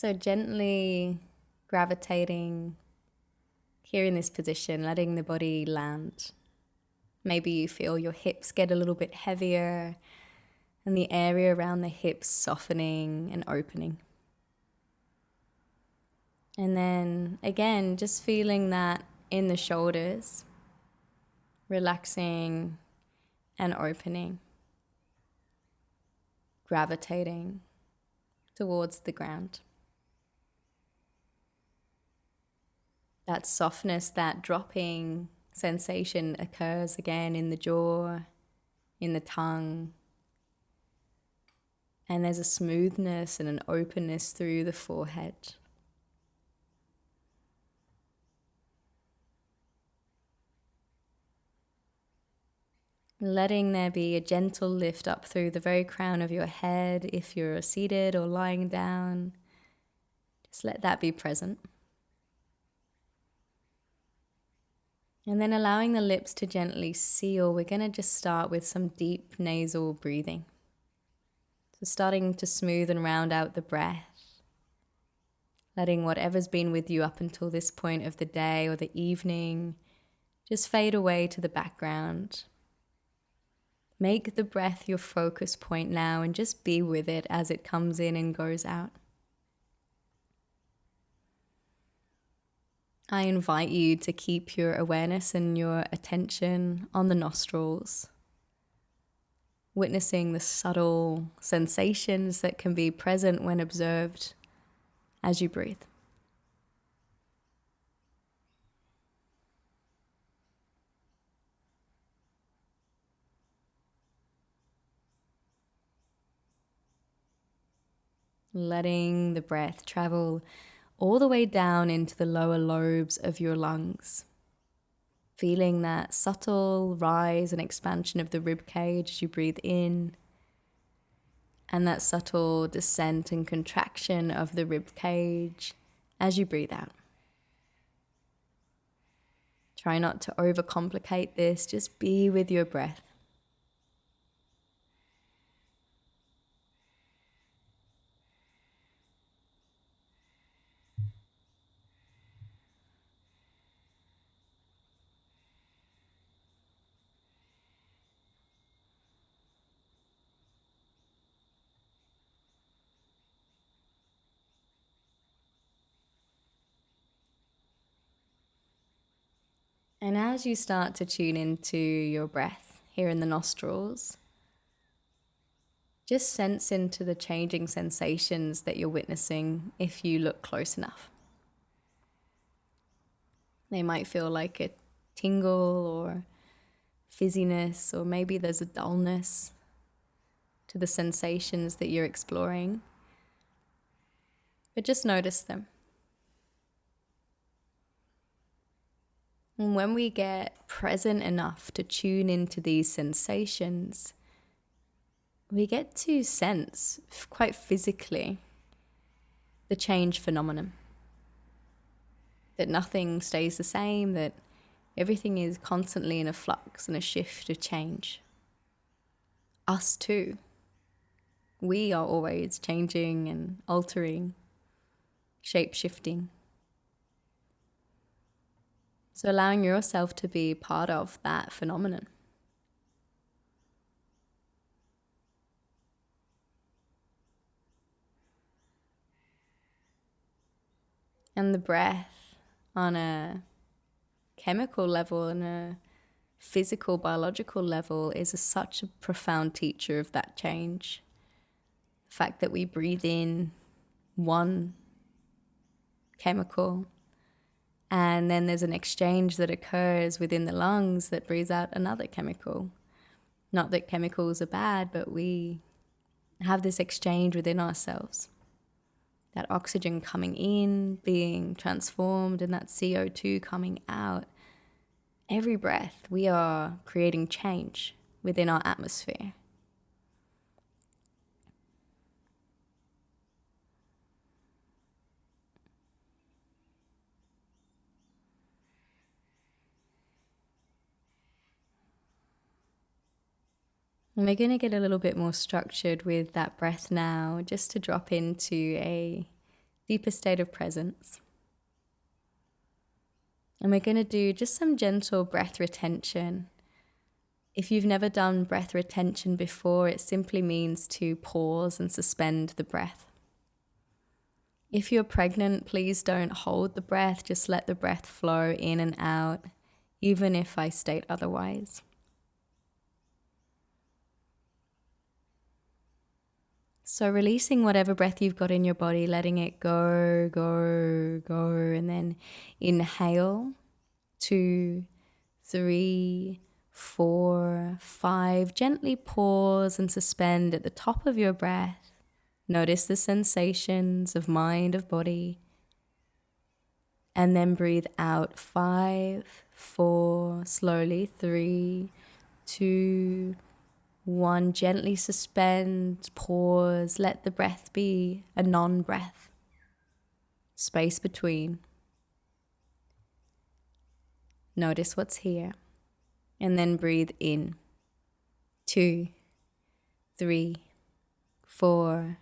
So gently gravitating here in this position, letting the body land. Maybe you feel your hips get a little bit heavier and the area around the hips softening and opening. And then again, just feeling that in the shoulders, relaxing and opening, gravitating towards the ground. That softness, that dropping sensation occurs again in the jaw, in the tongue. And there's a smoothness and an openness through the forehead. Letting there be a gentle lift up through the very crown of your head if you're seated or lying down. Just let that be present. And then allowing the lips to gently seal, we're going to just start with some deep nasal breathing. So starting to smooth and round out the breath, letting whatever's been with you up until this point of the day or the evening just fade away to the background. Make the breath your focus point now and just be with it as it comes in and goes out. I invite you to keep your awareness and your attention on the nostrils, witnessing the subtle sensations that can be present when observed as you breathe. Letting the breath travel all the way down into the lower lobes of your lungs. Feeling that subtle rise and expansion of the rib cage as you breathe in, and that subtle descent and contraction of the rib cage as you breathe out. Try not to overcomplicate this, just be with your breath. And as you start to tune into your breath here in the nostrils, just sense into the changing sensations that you're witnessing if you look close enough. They might feel like a tingle or fizziness, or maybe there's a dullness to the sensations that you're exploring. But just notice them. And when we get present enough to tune into these sensations, we get to sense quite physically the change phenomenon. That nothing stays the same, that everything is constantly in a flux and a shift of change. Us too. We are always changing and altering, shape-shifting. So allowing yourself to be part of that phenomenon. And the breath on a chemical level and a physical, biological level is such a profound teacher of that change. The fact that we breathe in one chemical and then there's an exchange that occurs within the lungs that breathes out another chemical. Not that chemicals are bad, but we have this exchange within ourselves. That oxygen coming in, being transformed, and that CO2 coming out. Every breath, we are creating change within our atmosphere. And we're going to get a little bit more structured with that breath now, just to drop into a deeper state of presence. And we're going to do just some gentle breath retention. If you've never done breath retention before, it simply means to pause and suspend the breath. If you're pregnant, please don't hold the breath, just let the breath flow in and out, even if I state otherwise. So releasing whatever breath you've got in your body, letting it go, go, go, and then inhale, 2, 3, 4, 5. Gently pause and suspend at the top of your breath. Notice the sensations of mind, of body. And then breathe out, 5, 4, slowly, 3, 2, 1. Gently suspend, pause, let the breath be a non-breath. Space between. Notice what's here. And then breathe in. 2, 3, 4,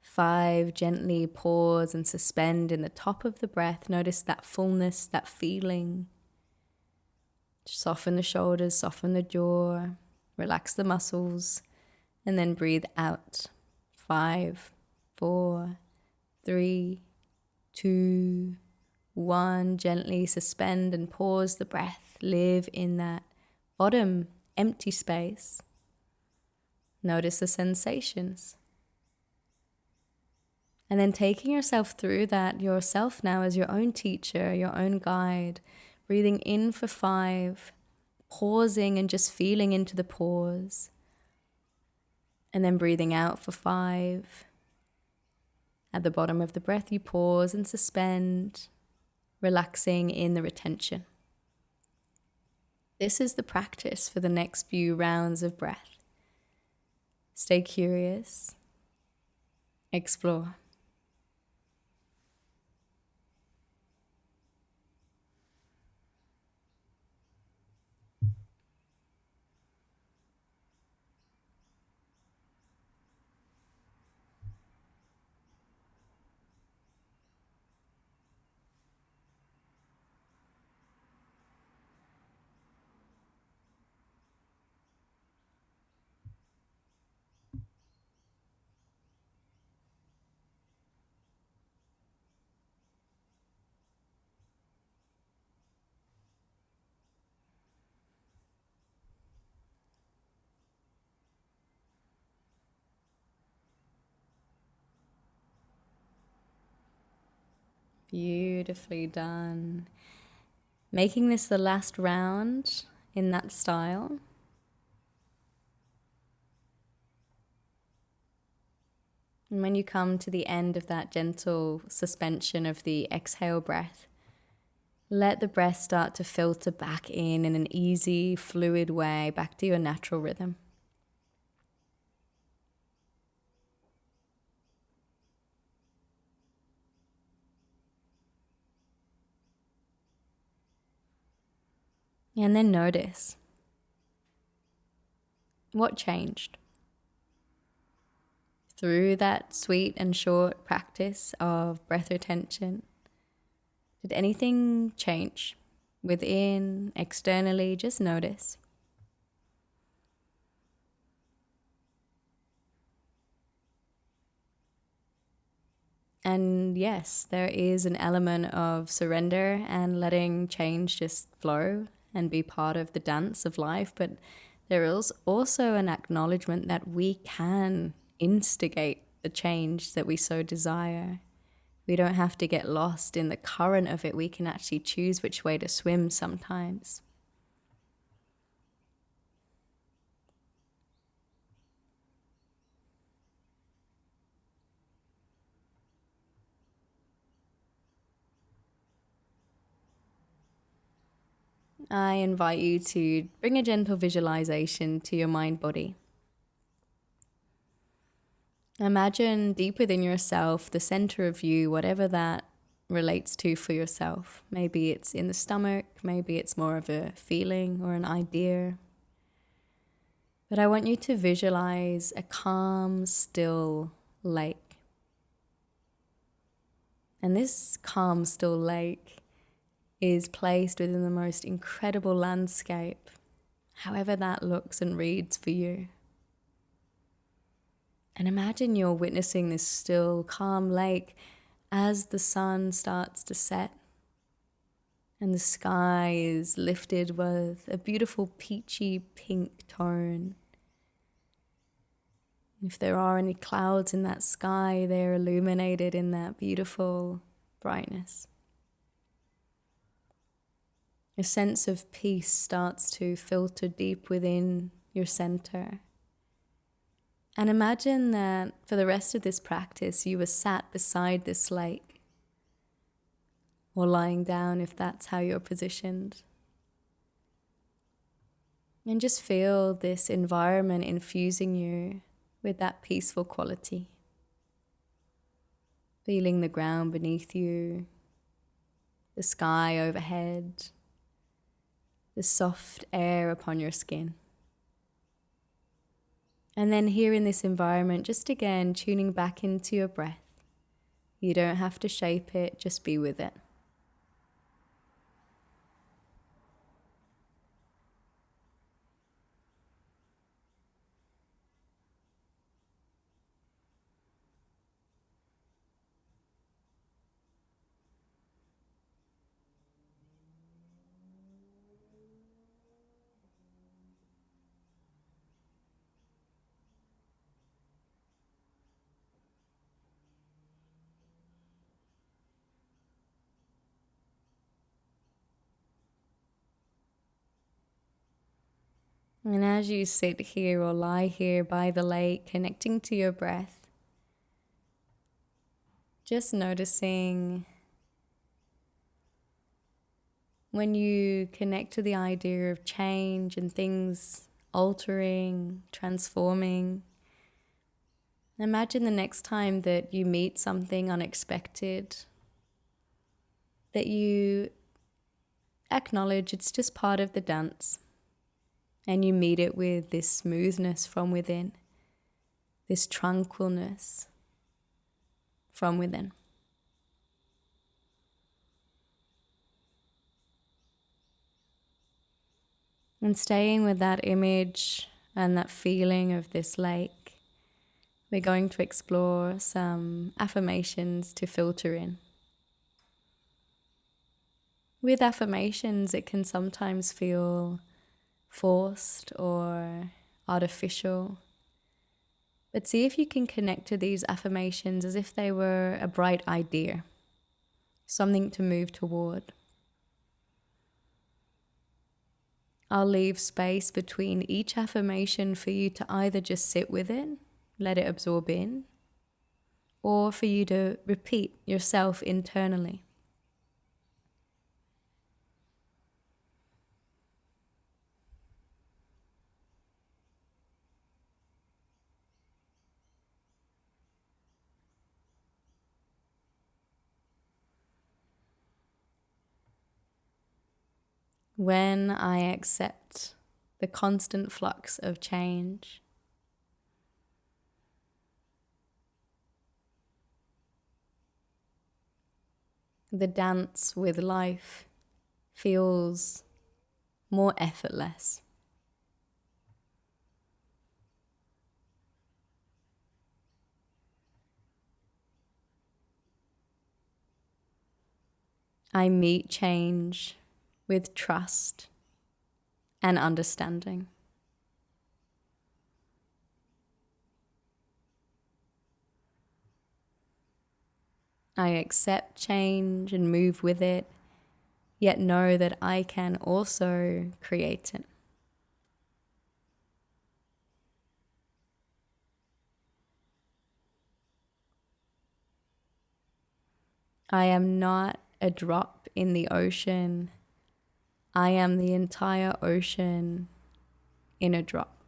5. Gently pause and suspend in the top of the breath. Notice that fullness, that feeling. Soften the shoulders, soften the jaw. Relax the muscles, and then breathe out. 5, 4, 3, 2, 1. Gently suspend and pause the breath. Live in that bottom empty space. Notice the sensations. And then taking yourself through that yourself now as your own teacher, your own guide. Breathing in for 5. Pausing and just feeling into the pause. And then breathing out for 5. At the bottom of the breath, you pause and suspend, relaxing in the retention. This is the practice for the next few rounds of breath. Stay curious. Explore. Beautifully done. Making this the last round in that style. And when you come to the end of that gentle suspension of the exhale breath, let the breath start to filter back in an easy, fluid way, back to your natural rhythm. And then notice what changed. Through that sweet and short practice of breath retention, did anything change? Within, externally, just notice. And yes, there is an element of surrender and letting change just flow and be part of the dance of life. But there is also an acknowledgement that we can instigate the change that we so desire. We don't have to get lost in the current of it. We can actually choose which way to swim sometimes. I invite you to bring a gentle visualization to your mind body. Imagine deep within yourself, the center of you, whatever that relates to for yourself. Maybe it's in the stomach, maybe it's more of a feeling or an idea. But I want you to visualize a calm, still lake. And this calm, still lake is placed within the most incredible landscape, however that looks and reads for you. And imagine you're witnessing this still, calm lake as the sun starts to set and the sky is lifted with a beautiful peachy pink tone. If there are any clouds in that sky, they're illuminated in that beautiful brightness. A sense of peace starts to filter deep within your center. And imagine that for the rest of this practice, you were sat beside this lake, or lying down if that's how you're positioned. And just feel this environment infusing you with that peaceful quality. Feeling the ground beneath you, the sky overhead, the soft air upon your skin. And then here in this environment, just again tuning back into your breath. You don't have to shape it, just be with it. And as you sit here or lie here by the lake, connecting to your breath, just noticing when you connect to the idea of change and things altering, transforming. Imagine the next time that you meet something unexpected, that you acknowledge it's just part of the dance. And you meet it with this smoothness from within, this tranquilness from within. And staying with that image and that feeling of this lake, we're going to explore some affirmations to filter in. With affirmations, it can sometimes feel forced or artificial. But see if you can connect to these affirmations as if they were a bright idea, something to move toward. I'll leave space between each affirmation for you to either just sit with it, let it absorb in, or for you to repeat yourself internally. When I accept the constant flux of change, the dance with life feels more effortless. I meet change with trust and understanding. I accept change and move with it, yet know that I can also create it. I am not a drop in the ocean. I am the entire ocean in a drop.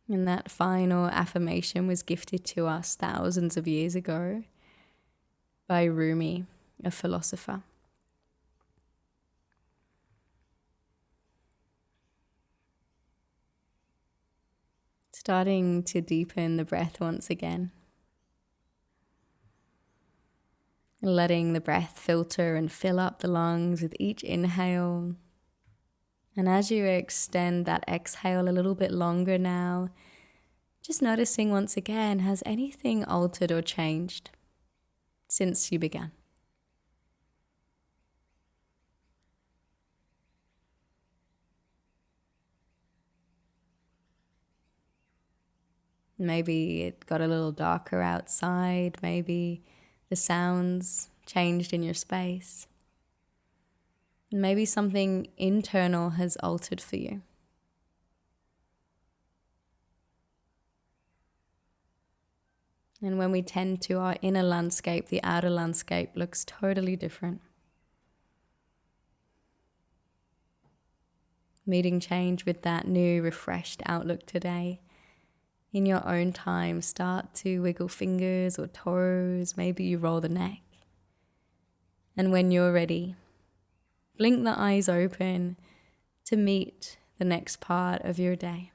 And that final affirmation was gifted to us thousands of years ago by Rumi, a philosopher. Starting to deepen the breath once again. Letting the breath filter and fill up the lungs with each inhale. And as you extend that exhale a little bit longer now, just noticing once again, has anything altered or changed since you began? Maybe it got a little darker outside. Maybe the sounds changed in your space. Maybe something internal has altered for you. And when we tend to our inner landscape, the outer landscape looks totally different. Meeting change with that new, refreshed outlook today. In your own time, start to wiggle fingers or toes. Maybe you roll the neck. And when you're ready, blink the eyes open to meet the next part of your day.